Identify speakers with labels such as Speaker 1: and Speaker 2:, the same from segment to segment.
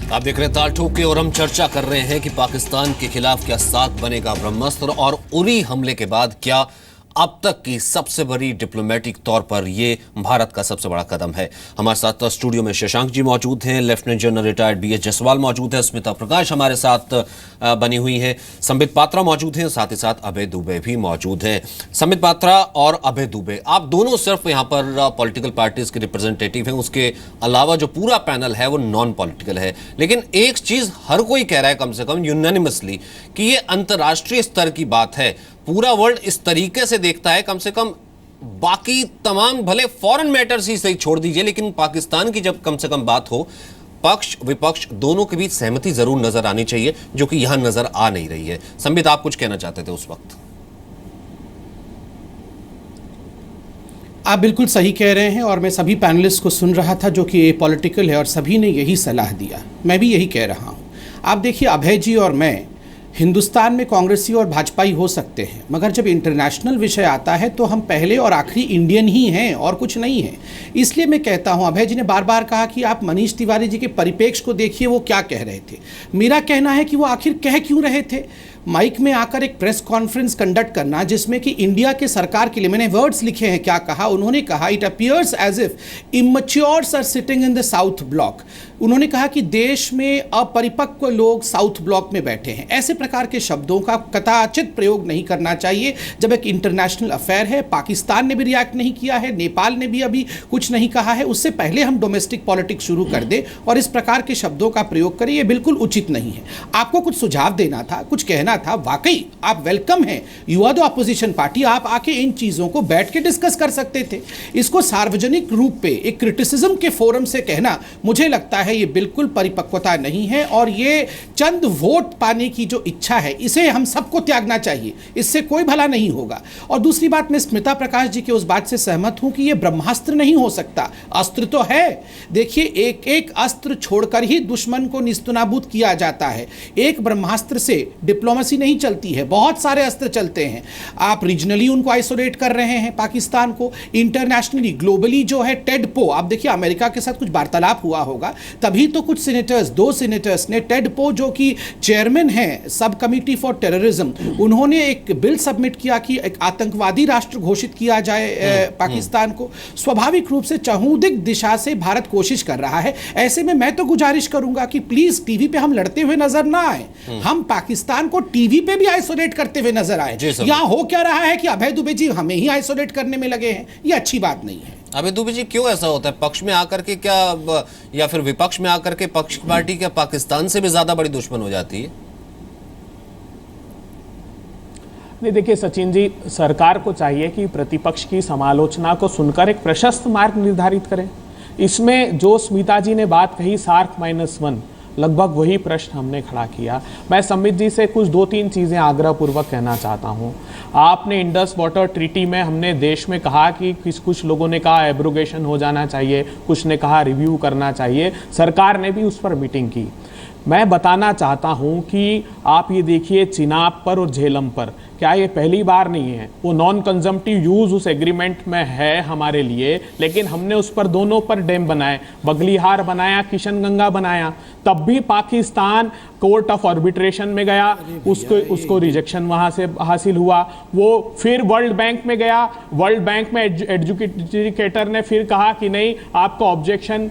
Speaker 1: आप देख रहे हैं ताल ठोक के और हम चर्चा कर रहे हैं कि पाकिस्तान के खिलाफ क्या साथ बनेगा ब्रह्मास्त्र और उरी हमले के बाद क्या अब तक की सबसे बड़ी डिप्लोमेटिक तौर पर यह भारत का सबसे बड़ा कदम है। हमारे साथ स्टूडियो में शशांक जी मौजूद हैं, lieutenant general retired BS Jaswal मौजूद है, स्मिता प्रकाश हमारे साथ बनी हुई है, संबित पात्रा मौजूद हैं, साथ ही साथ अभय दुबे भी मौजूद हैं। संबित पात्रा और अभय दुबे, आप दोनों सिर्फ यहां पर पॉलिटिकल पार्टीज के रिप्रेजेंटेटिव हैं, उसके अलावा जो पूरा पैनल है वो नॉन पॉलिटिकल है। लेकिन एक चीज हर कोई कह रहा है, कम से कम यूनानिमसली, कि यह अंतर्राष्ट्रीय स्तर की बात है। पूरा वर्ल्ड इस तरीके से देखता है, कम से कम बाकी तमाम भले फॉरेन मैटर्स ही सही छोड़ दीजिए, लेकिन पाकिस्तान की जब कम से कम बात हो, पक्ष विपक्ष दोनों के बीच सहमति जरूर नजर आनी चाहिए, जो कि यहां नजर आ नहीं रही है। संबित, आप कुछ कहना चाहते थे उस वक्त?
Speaker 2: आप बिल्कुल सही कह रहे हैं और मैं सभी पैनलिस्ट को सुन रहा था जो कि ये पॉलिटिकल है और सभी ने यही सलाह दिया। मैं भी यही कह रहा हूं। आप देखिए, अभय जी और मैं हिंदुस्तान में कांग्रेसी और भाजपाई हो सकते हैं, मगर जब इंटरनेशनल विषय आता है तो हम पहले और आखिरी इंडियन ही हैं और कुछ नहीं है। इसलिए मैं कहता हूं, अभय जी ने बार बार कहा कि आप मनीष तिवारी जी के परिप्रेक्ष्य को देखिए, वो क्या कह रहे थे। मेरा कहना है कि वो आखिर कह क्यों रहे थे। माइक में आकर एक प्रेस कॉन्फ्रेंस कंडक्ट करना जिसमें कि इंडिया के सरकार के लिए, मैंने वर्ड्स लिखे हैं, क्या कहा उन्होंने, कहा it appears as if amateurs are sitting in the South Block. उन्होंने कहा कि देश में अपरिपक्व लोग साउथ ब्लॉक में बैठे हैं। ऐसे प्रकार के शब्दों का कदाचित प्रयोग नहीं करना चाहिए जब एक इंटरनेशनल अफेयर है। पाकिस्तान ने भी रिएक्ट नहीं किया है, नेपाल ने भी अभी कुछ नहीं कहा है। उससे पहले हम डोमेस्टिक पॉलिटिक्स शुरू कर दें और इस प्रकार के शब्दों का प्रयोग करें, यह बिल्कुल उचित नहीं है। आपको कुछ सुझाव देना था, कुछ कहना था, वाकई आप वेलकम हैं, you are the opposition party, आप आके इन चीजों को बैठ के डिस्कस कर सकते थे। इसको सार्वजनिक रूप पे एक क्रिटिसिज्म के फोरम से कहना, मुझे लगता है ये बिल्कुल परिपक्वता नहीं है और ये चंद वोट पाने की जो इच्छा है, इसे हम सबको त्यागना चाहिए, इससे कोई भला नहीं होगा। और दूसरी बात, मैं स्मिता प्रकाश जी के उस बात से सहमत हूं कि ये ब्रह्मास्त्र नहीं हो सकता। अस्त्र तो है, देखिए एक एक अस्त्र छोड़कर ही दुश्मन को निस्तनाबूद किया जाता है। एक ब्रह्मास्त्र से डिप्लोमेसी नहीं चलती है, बहुत सारे अस्त्र चलते हैं। आप रीजनली उनको आइसोलेट कर रहे हैं पाकिस्तान को, इंटरनेशनली ग्लोबली जो है टेडपो, आप देखिए अमेरिका के साथ कुछ वार्तालाप हुआ होगा, तभी तो कुछ सीनेटर्स, 2 सीनेटर्स ने टेडपो जो कि चेयरमैन हैं सब कमिटी फॉर टेररिज्म, उन्होंने एक बिल सबमिट किया कि एक आतंकवादी राष्ट्र घोषित किया जाए पाकिस्तान को। स्वाभाविक रूप से चहुंदिक दिशा से भारत कोशिश कर रहा है। ऐसे में मैं तो गुजारिश करूंगा कि प्लीज टीवी पे हम लड़ते हुए नजर ना आए, हम पाकिस्तान को टीवी पे भी आइसोलेट करते हुए नजर आए। यहां हो क्या रहा है कि अभय दुबे जी हमें ही आइसोलेट करने में लगे हैं, ये अच्छी बात नहीं है।
Speaker 1: अभय दुबे जी, क्यों ऐसा होता है? पक्ष में आकर के क्या, या फिर विपक्ष में आकर के पक्ष पार्टी क्या पाकिस्तान से भी ज्यादा बड़ी दुश्मन हो जाती है?
Speaker 3: नहीं, देखिए सचिन जी, सरकार को चाहिए कि प्रतिपक्ष की समालोचना को सुनकर एक प्रशस्त मार्ग निर्धारित करें। इसमें जो स्मिता जी ने बात कही सार्क -1, लगभग वही प्रश्न हमने खड़ा किया। मैं संबित जी से कुछ 2-3 चीज़ें आग्रहपूर्वक कहना चाहता हूँ। आपने इंडस वाटर ट्रीटी में हमने देश में कहा कि कुछ लोगों ने कहा एब्रोगेशन हो जाना चाहिए, कुछ ने कहा रिव्यू करना चाहिए, सरकार ने भी उस पर मीटिंग की। मैं बताना चाहता हूँ कि आप ये देखिए, चिनाब पर और झेलम पर क्या ये पहली बार नहीं है, वो नॉन कंजम्पटिव यूज उस एग्रीमेंट में है हमारे लिए, लेकिन हमने उस पर दोनों पर डैम बनाए, बगलीहार बनाया, किशनगंगा बनाया, तब भी पाकिस्तान कोर्ट ऑफ आर्बिट्रेशन में गया, उसको रिजेक्शन वहां से हासिल हुआ। वो फिर वर्ल्ड बैंक में गया, वर्ल्ड बैंक में एडजुडिकेटर ने फिर कहा कि नहीं, आपका ऑब्जेक्शन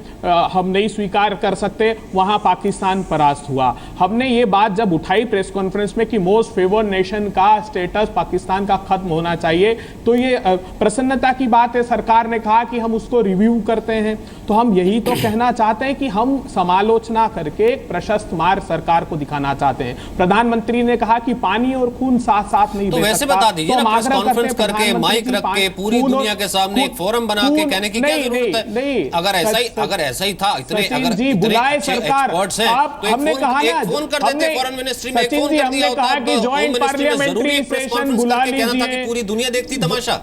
Speaker 3: हम नहीं स्वीकार कर सकते, वहां पाकिस्तान परास्त हुआ। हमने ये बात जब उठाई प्रेस कॉन्फ्रेंस में कि मोस्ट फेवर्ड नेशन का स्टेटस पाकिस्तान का खत्म होना चाहिए, तो ये प्रसन्नता की बात है। सरकार ने कहा कि हम उसको रिव्यू करते हैं, तो हम यही तो कहना चाहते हैं कि हम समालोचना करके एक प्रशस्त मार्ग सरकार को दिखाना चाहते हैं। प्रधानमंत्री ने कहा कि पानी और खून साथ साथ नहीं
Speaker 1: तो वैसे बता दीजिए ना, प्रेस कॉन्फ्रेंस करके माइक रख के पूरी दुनिया के सामने एक फोरम बना के कहने की क्या जरूरत है?
Speaker 3: नहीं,
Speaker 1: अगर ऐसा ही था, इतने
Speaker 3: बुलाए सरकार,
Speaker 1: हमने कहा ना, फोन कर देते फॉरेन मिनिस्ट्री में, फोन कर दिया होता,
Speaker 3: कि जॉइंट पार्लियामेंट्री सेशन बुला लीजिए,
Speaker 1: पूरी दुनिया देखती तमाशा।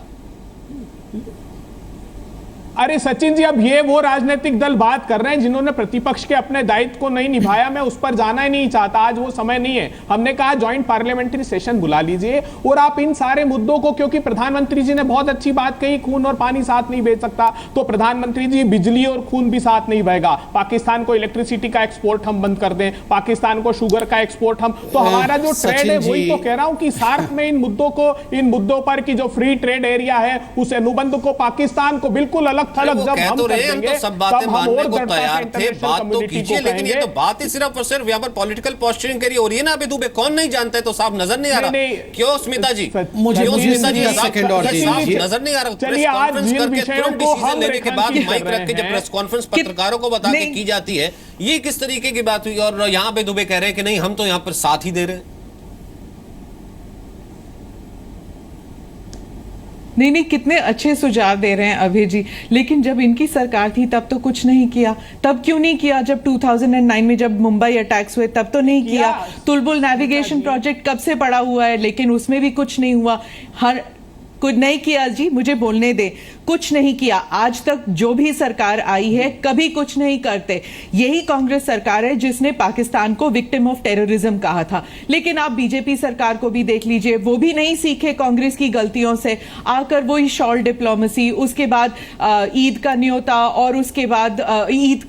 Speaker 3: अरे सचिन जी, अब ये वो राजनीतिक दल बात कर रहे हैं जिन्होंने प्रतिपक्ष के अपने दायित्व को नहीं निभाया। मैं उस पर जाना ही नहीं चाहता, आज वो समय नहीं है। हमने कहा ज्वाइंट पार्लियामेंट्री सेशन बुला लीजिए और आप इन सारे मुद्दों को, क्योंकि प्रधानमंत्री जी ने बहुत अच्छी बात कही, खून और पानी साथ नहीं बह सकता, तो प्रधानमंत्री जी बिजली और खून भी साथ नहीं बहेगा। पाकिस्तान को इलेक्ट्रिसिटी का एक्सपोर्ट हम बंद कर दें, पाकिस्तान को शुगर का एक्सपोर्ट हम, तो हमारा जो ट्रेड है, वही तो कह रहा हूं कि सार्क में इन मुद्दों पर की जो फ्री ट्रेड एरिया है, उस अनुबंध को पाकिस्तान को बिल्कुल अलग थलग जब हम कर देंगे,
Speaker 1: तो सब बातें मानने को
Speaker 3: और
Speaker 1: तैयार थे, बात तो कीजिए, लेकिन ये तो बात ही सिर्फ और सिर्फ यहाँ पर पॉलिटिकल पोस्चरिंग करी हो रही है ना। अभी दुबे कौन नहीं जानता है, तो साफ नजर नहीं आ रहा। क्यों स्मिता जी,
Speaker 2: मुझे
Speaker 1: क्यों स्मिता जी
Speaker 2: सेकंड और दीजिए।
Speaker 1: नजर नहीं आ रहा?
Speaker 3: चलिए, आज जिन विषयों को हम
Speaker 1: लेने के बाद
Speaker 3: रेखांकित
Speaker 1: माइक
Speaker 3: कर
Speaker 1: रख के
Speaker 3: रहे
Speaker 1: जब प्रेस कॉन्फ्रेंस पत्रकारों को बता के की जाती है, ये किस तरीके की बात हुई? और यहाँ पे दुबे कह रहे हैं कि नहीं, हम तो यहाँ पर साथ ही दे रहे हैं।
Speaker 4: नहीं, कितने अच्छे सुझाव दे रहे हैं अभय जी, लेकिन जब इनकी सरकार थी तब तो कुछ नहीं किया। तब क्यों नहीं किया? जब 2009 में जब मुंबई अटैक्स हुए तब तो नहीं किया। तुलबुल नेविगेशन प्रोजेक्ट कब से पड़ा हुआ है, लेकिन उसमें भी कुछ नहीं हुआ। कुछ नहीं किया जी, मुझे बोलने दे, कुछ नहीं किया। आज तक जो भी सरकार आई है कभी कुछ नहीं करते। यही कांग्रेस सरकार है जिसने पाकिस्तान को विक्टिम ऑफ टेररिज्म कहा था। लेकिन आप बीजेपी सरकार को भी देख लीजिए, वो भी नहीं सीखे कांग्रेस की गलतियों से, आकर वही शॉल डिप्लोमेसी, उसके बाद ईद का न्योता, और उसके बाद ईद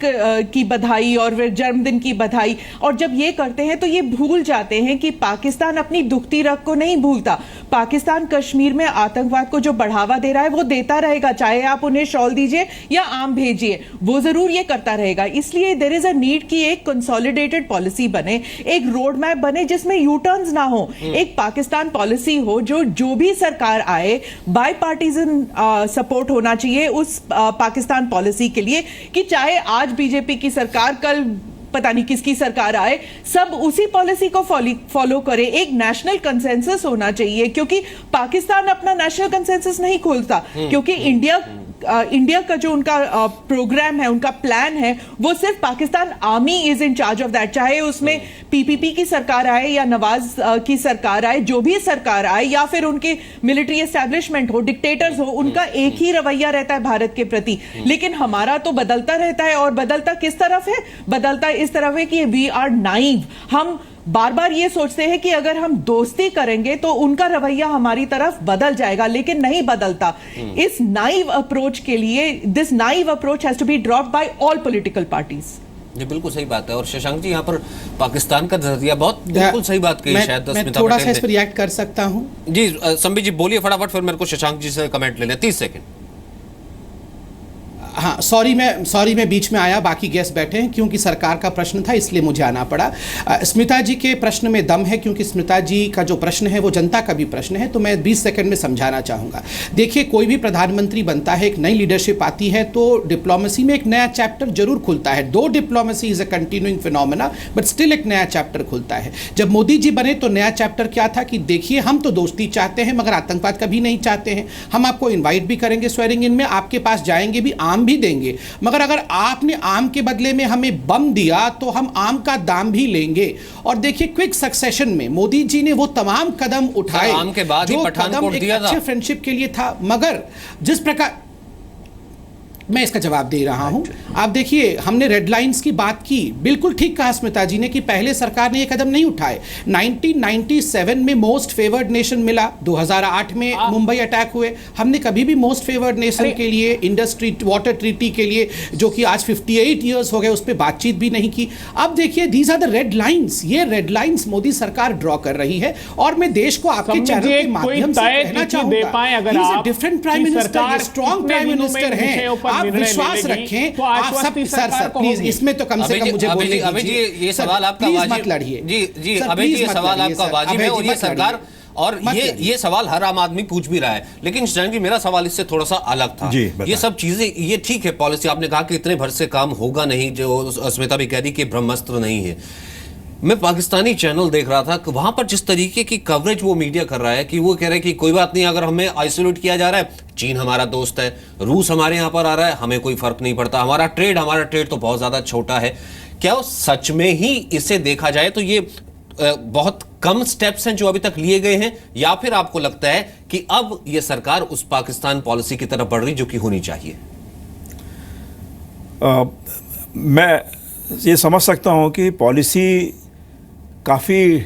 Speaker 4: की बधाई और फिर जन्मदिन की बधाई। और जब ये करते हैं तो ये भूल जाते हैं कि पाकिस्तान अपनी दुखती रग को नहीं भूलता। पाकिस्तान कश्मीर में आतंकवाद को जो बढ़ावा दे रहा है वो देता रहेगा, चाहे आप उन्हें शॉल दीजिए या आम भेजिए, वो जरूर ये करता रहेगा। इसलिए देयर इज अ नीड कि एक कंसोलिडेटेड पॉलिसी बने, एक रोड मैप बने जिसमें यू टर्न्स ना हो, एक पाकिस्तान पॉलिसी हो जो भी सरकार आए बाय पार्टीजन सपोर्ट होना चाहिए उस पाकिस्तान पॉलिसी के लिए, कि चाहे आज बीजेपी की सरकार, कल पता नहीं किसकी सरकार आए, सब उसी पॉलिसी को फॉलो करे। एक नेशनल कंसेंसस होना चाहिए, क्योंकि पाकिस्तान अपना नेशनल कंसेंसस नहीं खोलता, क्योंकि इंडिया का जो उनका प्रोग्राम है, उनका प्लान है, वो सिर्फ Pakistan army is in charge of that. चाहे उसमें पीपीपी की सरकार आए या नवाज की सरकार आए, जो भी सरकार आए, या फिर उनके मिलिट्री एस्टैब्लिशमेंट हो, डिक्टेटर्स हो, उनका एक ही रवैया रहता है भारत के प्रति। लेकिन हमारा तो बदलता रहता है, और बदलता किस तरफ है? बदलता इस तरफ है कि वी आर नाइव। हम बार बार ये सोचते हैं कि अगर हम दोस्ती करेंगे तो उनका रवैया हमारी तरफ बदल जाएगा, लेकिन नहीं बदलता। इस नाइव अप्रोच के लिए, this naive approach has to be dropped by all political parties.
Speaker 1: ये बिल्कुल सही बात है। और शशांक जी, यहाँ पर पाकिस्तान का नजरिया बहुत बिल्कुल सही बात कही शायद।
Speaker 2: मैं थोड़ा सा इस पर रिएक्ट कर सकता हूँ
Speaker 1: जी। संबित जी बोलिए फटाफट, फिर मेरे को शशांक जी से कमेंट ले लें, 30 सेकंड।
Speaker 2: हाँ, सॉरी मैं बीच में आया, बाकी गेस्ट बैठे हैं, क्योंकि सरकार का प्रश्न था इसलिए मुझे आना पड़ा। स्मिता जी के प्रश्न में दम है, क्योंकि स्मिता जी का जो प्रश्न है वो जनता का भी प्रश्न है, तो मैं 20 सेकंड में समझाना चाहूँगा। देखिए, कोई भी प्रधानमंत्री बनता है, एक नई लीडरशिप आती है, तो डिप्लोमेसी में एक नया चैप्टर जरूर खुलता है। दो diplomacy is a continuing phenomena, but still एक नया चैप्टर खुलता है। जब मोदी जी बने तो नया चैप्टर क्या था कि देखिए, हम तो दोस्ती चाहते हैं मगर आतंकवाद कभी नहीं चाहते हैं। हम आपको इन्वाइट भी करेंगे स्वेरिंग इन में, आपके पास जाएंगे भी, आम भी देंगे, मगर अगर आपने आम के बदले में हमें बम दिया तो हम आम का दाम भी लेंगे। और देखिए, क्विक सक्सेशन में मोदी जी ने वो तमाम कदम उठाए
Speaker 1: आम के बाद ही पठानकोट दिया था,
Speaker 2: अच्छे फ्रेंडशिप के लिए था। मगर जिस प्रकार, मैं इसका जवाब दे रहा हूं, आप देखिए, हमने रेड लाइंस की बात की, बिल्कुल ठीक कहा स्मिता जी ने कि पहले सरकार ने ये कदम नहीं उठाए। 1997 में मोस्ट फेवर्ड नेशन मिला, 2008 में मुंबई अटैक हुए, हमने कभी भी मोस्ट फेवर्ड नेशन के लिए, इंडस्ट्री वाटर ट्रीटी के लिए, जो कि आज 58 ईयर्स हो गए, उस पर बातचीत भी नहीं की। अब देखिए, these are the red lines, ये रेड लाइंस मोदी सरकार ड्रॉ कर रही है। और मैं देश को आपके चैनल के माध्यम से कहना चाहूंगा, different prime minister, strong prime minister हैं, आप विश्वास रखें। तो आप सब सर प्लीज, इसमें तो कम से कम मुझे बोलने दीजिए।
Speaker 1: अभी जी, ये सवाल आपका वाजिब
Speaker 2: मत लड़िए
Speaker 1: जी। अभी ये सवाल आपका वाजिब है, और ये सरकार, और ये सवाल हर आम आदमी पूछ भी रहा है। लेकिन शशांक जी, मेरा सवाल इससे थोड़ा सा अलग था। ये सब चीजें, ये ठीक है, पॉलिसी आपने कहा कि इतने भर से काम होगा नहीं, जो स्मिता भी कह रही कि ब्रह्मास्त्र नहीं है। मैं पाकिस्तानी चैनल देख रहा था कि वहां पर जिस तरीके की कवरेज वो मीडिया कर रहा है, कि वो कह रहे हैं कि कोई बात नहीं, अगर हमें आइसोलेट किया जा रहा है, चीन हमारा दोस्त है, रूस हमारे यहां पर आ रहा है, हमें कोई फर्क नहीं पड़ता, हमारा ट्रेड तो बहुत ज्यादा छोटा है। क्या सच में ही इसे देखा जाए तो ये बहुत कम स्टेप्स हैं जो अभी तक लिए गए हैं, या फिर आपको लगता है कि अब यह सरकार उस पाकिस्तान पॉलिसी की तरफ बढ़ रही जो कि होनी चाहिए?
Speaker 5: मैं ये समझ सकता हूँ कि पॉलिसी काफ़ी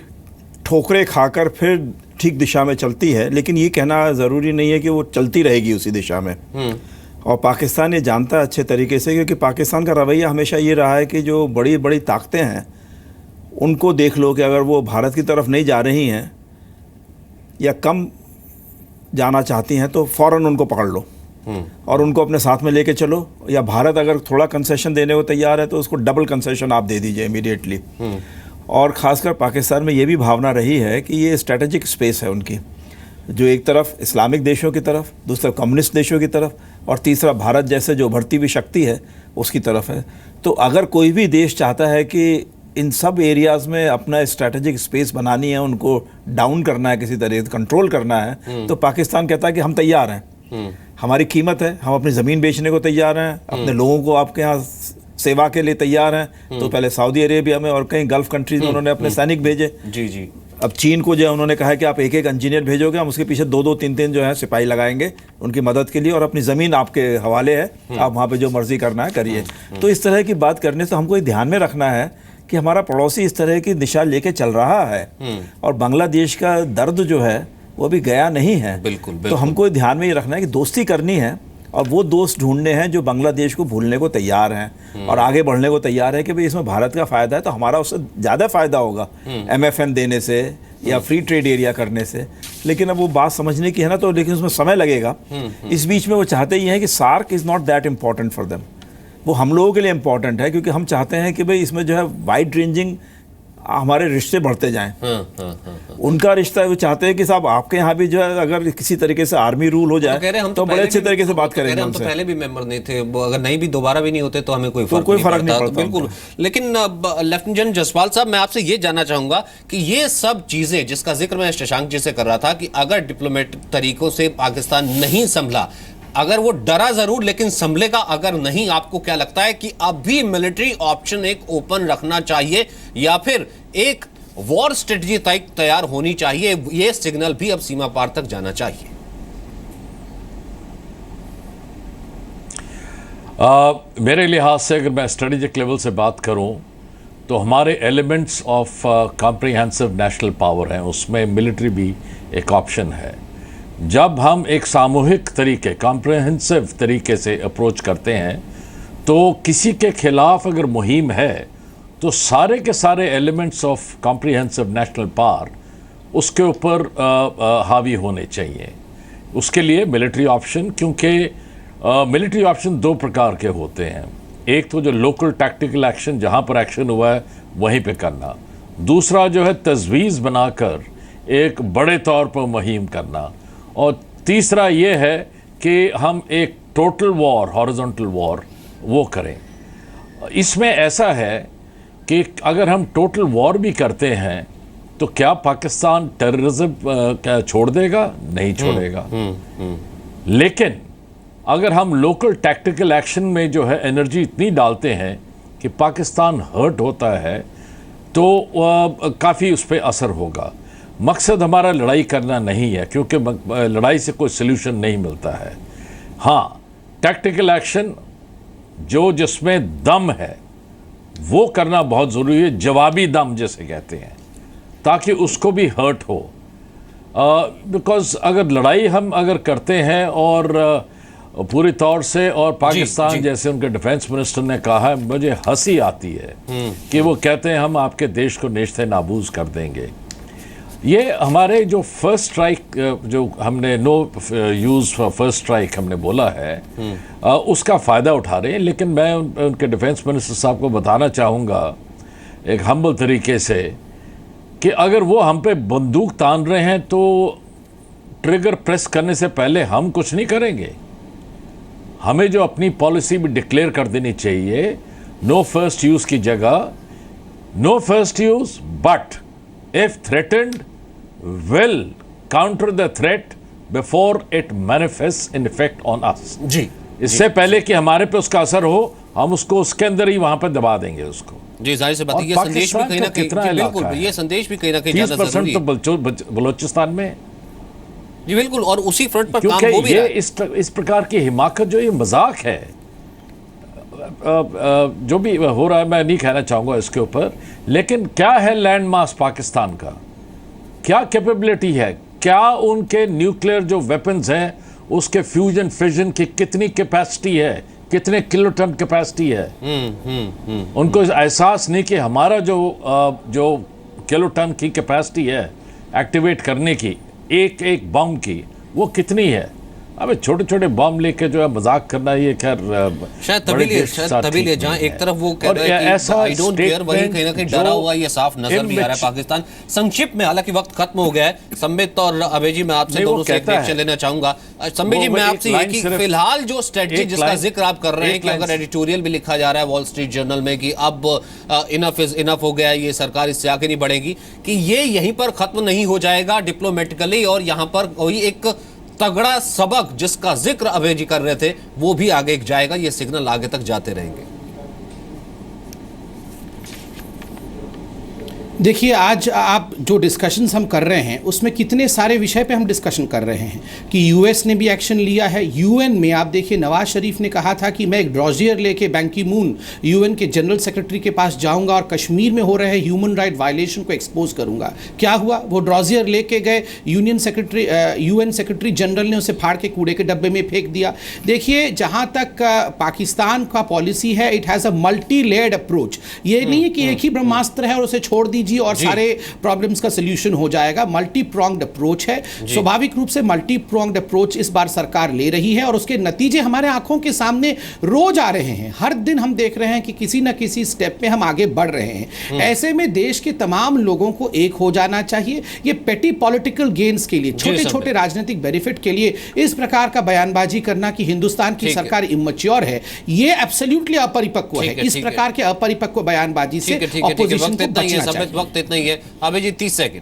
Speaker 5: ठोकरें खाकर फिर ठीक दिशा में चलती है, लेकिन ये कहना ज़रूरी नहीं है कि वो चलती रहेगी उसी दिशा में। और पाकिस्तान ये जानता है अच्छे तरीके से, क्योंकि पाकिस्तान का रवैया हमेशा ये रहा है कि जो बड़ी बड़ी ताकतें हैं उनको देख लो कि अगर वो भारत की तरफ नहीं जा रही हैं या कम जाना चाहती हैं तो फ़ौरन उनको पकड़ लो और उनको अपने साथ में लेके चलो, या भारत अगर थोड़ा कंसेशन देने को तैयार है तो उसको डबल कंसेशन आप दे दीजिए इमीडिएटली। और ख़ासकर पाकिस्तान में ये भी भावना रही है कि ये स्ट्रेटेजिक स्पेस है उनकी, जो एक तरफ इस्लामिक देशों की तरफ, दूसरा कम्युनिस्ट देशों की तरफ, और तीसरा भारत जैसे जो उभरती हुई शक्ति है उसकी तरफ है। तो अगर कोई भी देश चाहता है कि इन सब एरियाज़ में अपना स्ट्रेटेजिक स्पेस बनानी है, उनको डाउन करना है, किसी तरह से कंट्रोल करना है, तो पाकिस्तान कहता है कि हम तैयार हैं, हमारी कीमत है, हम अपनी ज़मीन बेचने को तैयार हैं, अपने लोगों को आपके यहाँ सेवा के लिए तैयार हैं। तो पहले सऊदी अरेबिया में और कई गल्फ़ कंट्रीज में उन्होंने अपने सैनिक भेजे।
Speaker 1: जी।
Speaker 5: अब चीन को जो है उन्होंने कहा है कि आप एक एक इंजीनियर भेजोगे, हम उसके पीछे 2-2, 3-3 जो है सिपाही लगाएंगे उनकी मदद के लिए, और अपनी ज़मीन आपके हवाले है, आप वहाँ पे जो मर्जी करना है करिए। तो इस तरह की बात करने से हमको ध्यान में रखना है कि हमारा पड़ोसी इस तरह की दिशा लेके चल रहा है, और बांग्लादेश का दर्द जो है वो भी गया नहीं है।
Speaker 1: बिल्कुल।
Speaker 5: तो हमको ध्यान में ये रखना है कि दोस्ती करनी है, और वो दोस्त ढूंढने हैं जो बांग्लादेश को भूलने को तैयार हैं और आगे बढ़ने को तैयार है कि भाई इसमें भारत का फ़ायदा है तो हमारा उससे ज़्यादा फ़ायदा होगा MFN देने से या फ्री ट्रेड एरिया करने से। लेकिन अब वो बात समझने की है ना, तो लेकिन उसमें समय लगेगा। इस बीच में वो चाहते ही हैं कि SAARC is not that important for them, वो हम लोगों के लिए इम्पॉर्टेंट है, क्योंकि हम चाहते हैं कि भाई इसमें जो है वाइड रेंजिंग हमारे रिश्ते बढ़ते जाएं। उनका रिश्ता वो चाहते हैं कि साहब आपके यहाँ भी जो है अगर किसी तरीके से आर्मी रूल हो जाए तो बड़े अच्छे तरीके से बात करेंगे।
Speaker 1: हम तो पहले भी मेंबर नहीं थे, अगर नहीं भी दोबारा भी नहीं होते तो हमें कोई फर्क नहीं पड़ता। बिल्कुल। लेकिन लेफ्टिनेंट जनरल जसपाल साहब, मैं आपसे ये जानना चाहूंगा कि ये सब चीजें जिसका जिक्र मैं शशांक जी से कर रहा था कि अगर डिप्लोमेटिक तरीकों से पाकिस्तान नहीं संभला, अगर वो डरा जरूर लेकिन संभलेगा अगर नहीं, आपको क्या लगता है कि अभी मिलिट्री ऑप्शन एक ओपन रखना चाहिए या फिर एक वॉर स्ट्रेटजी तैयार होनी चाहिए, ये सिग्नल भी अब सीमा पार तक जाना चाहिए?
Speaker 6: मेरे लिहाज से अगर मैं स्ट्रेटेजिक लेवल से बात करूं तो हमारे elements of comprehensive national power हैं, उसमें मिलिट्री भी एक ऑप्शन है। जब हम एक सामूहिक तरीके, कॉम्प्रिहेंसिव तरीके से अप्रोच करते हैं तो किसी के खिलाफ अगर मुहिम है तो सारे के सारे elements of comprehensive national power उसके ऊपर हावी होने चाहिए। उसके लिए मिलिट्री ऑप्शन, क्योंकि मिलिट्री ऑप्शन दो प्रकार के होते हैं। एक तो जो लोकल टैक्टिकल एक्शन, जहाँ पर एक्शन हुआ है वहीं पे करना। दूसरा जो है तजवीज़ बनाकर एक बड़े तौर पर मुहिम करना। और तीसरा ये है कि हम एक टोटल वॉर, हॉरिजॉन्टल वॉर वो करें। इसमें ऐसा है कि अगर हम टोटल वॉर भी करते हैं तो क्या पाकिस्तान टेररिज्म छोड़ देगा? नहीं छोड़ेगा। लेकिन अगर हम लोकल टैक्टिकल एक्शन में जो है एनर्जी इतनी डालते हैं कि पाकिस्तान हर्ट होता है तो काफ़ी उस पर असर होगा। मकसद हमारा लड़ाई करना नहीं है, क्योंकि लड़ाई से कोई सल्यूशन नहीं मिलता है। हाँ, टैक्टिकल एक्शन जो जिसमें दम है वो करना बहुत ज़रूरी है, जवाबी दम जैसे कहते हैं, ताकि उसको भी हर्ट हो। बिकॉज़ अगर लड़ाई हम अगर करते हैं और पूरी तौर से, और पाकिस्तान जैसे उनके डिफेंस मिनिस्टर ने कहा है, मुझे हंसी आती है कि वो कहते हैं हम आपके देश को नेश्ते नाबूज कर देंगे। ये हमारे जो फर्स्ट स्ट्राइक, जो हमने नो यूज़ फर्स्ट स्ट्राइक हमने बोला है, उसका फ़ायदा उठा रहे हैं। लेकिन मैं उनके डिफेंस मिनिस्टर साहब को बताना चाहूँगा एक हम्बल तरीके से कि अगर वो हम पे बंदूक तान रहे हैं तो ट्रिगर प्रेस करने से पहले हम कुछ नहीं करेंगे। हमें जो अपनी पॉलिसी भी डिक्लेयर कर देनी चाहिए, नो फर्स्ट यूज़ की जगह no first use, but if threatened, will counter the threat before it manifests in effect on us।
Speaker 1: जी,
Speaker 6: इससे पहले कि हमारे पे उसका असर हो, हम उसको उसके अंदर ही वहां पर दबा देंगे उसको।
Speaker 1: जी, जाहिर सी बात है, ये संदेश भी कहीं ना कहीं, बिल्कुल ये संदेश भी कहीं ना कहीं ज़्यादा ज़रूरी है।
Speaker 6: 30% तो बलूचिस्तान में।
Speaker 1: जी बिल्कुल, और उसी फ्रंट पर काम हो भी
Speaker 6: ये
Speaker 1: रहा है।
Speaker 6: इस प्रकार की हिमाकत जो ये मजाक है, जो भी हो रहा है मैं नहीं कहना चाहूँगा इसके ऊपर, लेकिन क्या है लैंड मास पाकिस्तान का, क्या कैपेबिलिटी है, क्या उनके न्यूक्लियर जो वेपन्स हैं उसके फ्यूजन फिजन की कितनी कैपेसिटी है, कितने किलोटन कैपेसिटी है। उनको एहसास नहीं कि हमारा जो किलोटन की कैपेसिटी है एक्टिवेट करने की एक एक बम की, वो कितनी है। अबे छोटे छोटे बम लेके जो है मजाक करना, ये खैर
Speaker 1: शायद तभी ले जहां एक तरफ वो कह रहे हैं कि आई डोंट केयर, वहीं कहीं ना कहीं डरा हुआ ये साफ नजर भी आ रहा है पाकिस्तान। संक्षिप्त में, हालांकि वक्त खत्म हो गया है, संबित और अभय जी मैं आपसे दोनों से एक रिएक्शन लेना चाहूंगा। संबित जी मैं आपसे ये कि फिलहाल जो स्ट्रेटजी जिसका जिक्र आप कर रहे हैं कि अगर एडिटोरियल भी लिखा जा रहा है वॉल स्ट्रीट जर्नल में कि अब इनफ इज इनफ हो गया, ये सरकार इससे आगे नहीं बढ़ेगी, कि ये यहीं पर खत्म नहीं हो जाएगा डिप्लोमेटिकली और यहां पर कोई एक तगड़ा सबक जिसका जिक्र अभय जी कर रहे थे वो भी आगे जाएगा, ये सिग्नल आगे तक जाते रहेंगे।
Speaker 2: देखिए, आज आप जो डिस्कशंस हम कर रहे हैं उसमें कितने सारे विषय पे हम डिस्कशन कर रहे हैं कि यूएस ने भी एक्शन लिया है। यूएन में आप देखिए नवाज शरीफ ने कहा था कि मैं एक ड्रॉजियर लेके बैन की मून यूएन के जनरल सेक्रेटरी के पास जाऊंगा और कश्मीर में हो रहे ह्यूमन राइट वायलेशन को एक्सपोज करूंगा। क्या हुआ? वो ड्रॉजियर लेके गए, यूएन सेक्रेटरी जनरल ने उसे फाड़ के कूड़े के डब्बे में फेंक दिया। देखिए, जहां तक पाकिस्तान का पॉलिसी है, it has a multi layered approach. ये नहीं है कि एक ही ब्रह्मास्त्र है और उसे छोड़ दीजिए और सारे प्रॉब्लम्स का सॉल्यूशन हो जाएगा। मल्टी प्रोंग्ड अप्रोच है। स्वाभाविक रूप से मल्टी प्रोंग्ड अप्रोच इस बार सरकार ले रही है और उसके नतीजे हमारे आंखों के सामने रोज आ रहे हैं। हर दिन हम देख रहे हैं कि किसी ना किसी स्टेप पे हम आगे बढ़ रहे हैं। ऐसे में देश के तमाम लोगों को एक हो जाना चाहिए। ये पेटी पॉलिटिकल गेन्स के लिए, छोटे छोटे राजनीतिक बेनिफिट के लिए इस प्रकार का बयानबाजी करना कि हिंदुस्तान की सरकार इमैच्योर है, ये एब्सोल्युटली अपरिपक्व है। इस प्रकार के अपरिपक्व बयानबाजी से ऑपोजिशन को बचना चाहिए।
Speaker 1: वक्त इतना ही है। अभय जी 30 सेकंड।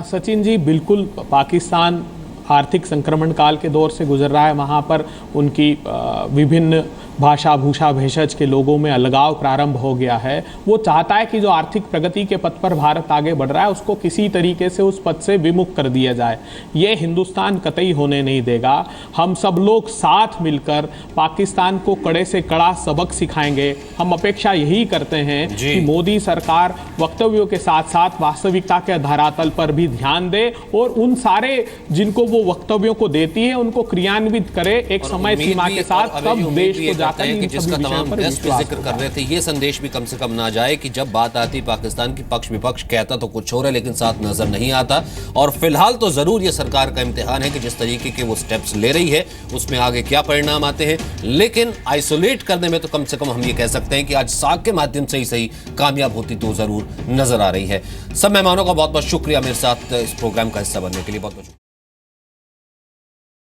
Speaker 3: सचिन जी, बिल्कुल पाकिस्तान आर्थिक संक्रमण काल के दौर से गुजर रहा है। वहाँ पर उनकी विभिन्न भाषा भूषा भेषज के लोगों में अलगाव प्रारंभ हो गया है। वो चाहता है कि जो आर्थिक प्रगति के पथ पर भारत आगे बढ़ रहा है उसको किसी तरीके से उस पथ से विमुख कर दिया जाए। ये हिंदुस्तान कतई होने नहीं देगा। हम सब लोग साथ मिलकर पाकिस्तान को कड़े से कड़ा सबक सिखाएंगे। हम अपेक्षा यही करते हैं कि मोदी सरकार वक्तव्यों के साथ साथ वास्तविकता के धरातल पर भी ध्यान दे और उन सारे जिनको वो वक्तव्यों को देती है उनको क्रियान्वित करे एक समय सीमा के साथ। तब देश को
Speaker 1: कि जिसका तमाम गेस्ट भी जिक्र कर रहे थे, ये संदेश भी कम से कम ना जाए कि जब बात आती पाकिस्तान की, पक्ष विपक्ष कहता तो कुछ हो रहा है लेकिन साथ नजर नहीं आता। और फिलहाल तो जरूर ये सरकार का इम्तिहान है कि जिस तरीके के वो स्टेप्स ले रही है उसमें आगे क्या परिणाम आते हैं। लेकिन आइसोलेट करने में तो कम से कम हम ये कह सकते हैं कि आज साग के माध्यम से ही सही कामयाब होती तो जरूर नजर आ रही है। सब मेहमानों का बहुत बहुत शुक्रिया मेरे साथ इस प्रोग्राम का हिस्सा बनने के लिए। बहुत बहुत